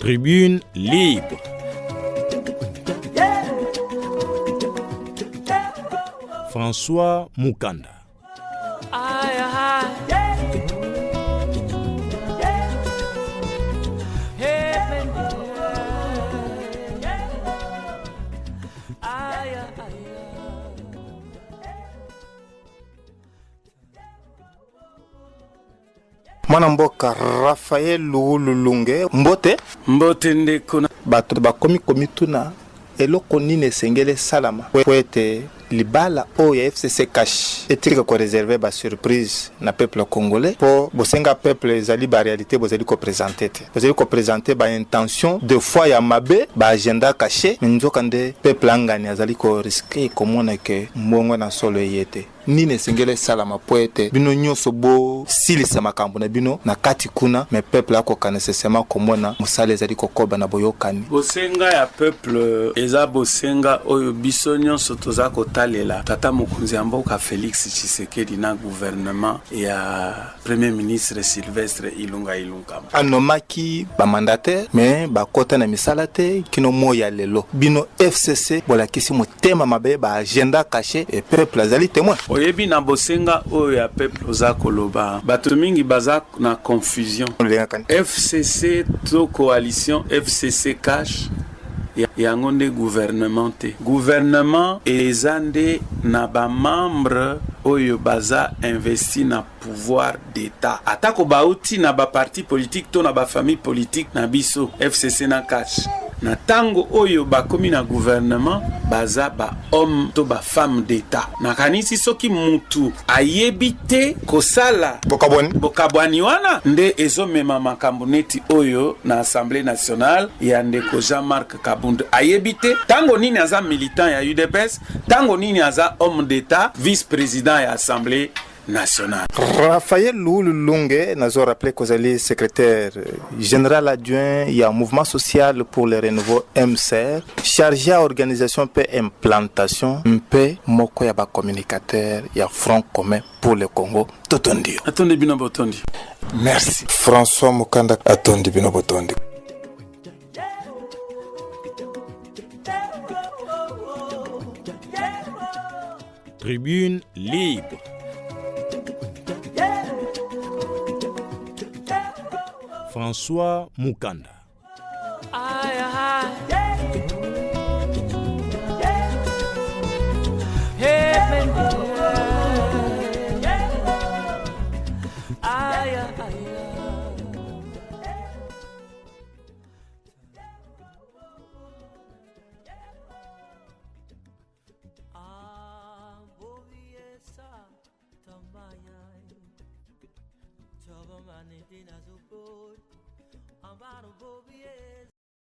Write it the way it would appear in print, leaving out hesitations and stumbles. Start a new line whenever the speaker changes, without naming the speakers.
Tribune libre. François Mukanda.
Mwana mboka Raphaël Lulunge mbote ndeko bato bakomi tuna eloko nini esengele salama po ete libala oyo ya FCC cash etika ko réserver ba surprise na peuple congolais po bosenga peuple ezali ba réalité bozali ko présenter ba intention de fois ya mabe ba agenda caché nzoka nde peuple angani azali ko risquer komona ke mbongo na solo yete nini esengele salama po ete bino nyonso bo silisa makambo na bino na kati kuna me peuple akoka nécessairement komona musale ezali kokoba na boyokani
bosenga ya peuple eza bosenga oyo biso nyonso toza kotalela tata mokonzi ya mboka Félix Tshisekedi na gouvernement ya premier ministre Sylvestre Ilunga
anomaki ba mandataire mais bakota na misala te kino moya lelo bino FCC bolakisi motema mabe ba agenda caché et peuple azali témoin
oyebi na bosenga oyo ya peuple oza koloba bato mingi baza na confusion FCC to coalition FCC cash yango nde gouvernement te gouvernement eza nde na bamembre oyo baza investi na pouvoir d'état atako bauti na baparti politique to na bafamille politique na biso FCC na cash na tango oyo bakomi na gouvernement baza ba homme to ba femme d'état na kanisi soki mutu ayebite kosala bokabwani wana nde ezomema makambo neti oyo na Assemblée nationale ya ndeko Jean-Marc Kabund ayebite tango nini aza militant ya UDPS tango nini aza homme d'état vice-président ya Assemblée nationale.
Raphaël Lulunge nazo rappelé kozali secrétaire général adjoint ya mouvement social pour le renouveau MCR chargé à organisation pe implantation mpe moko ya ba communicateur ya Front commun pour le Congo totondi
atondi bino botondi
merci François Mukanda atondi bino botondi
Tribune libre. François Mukanda.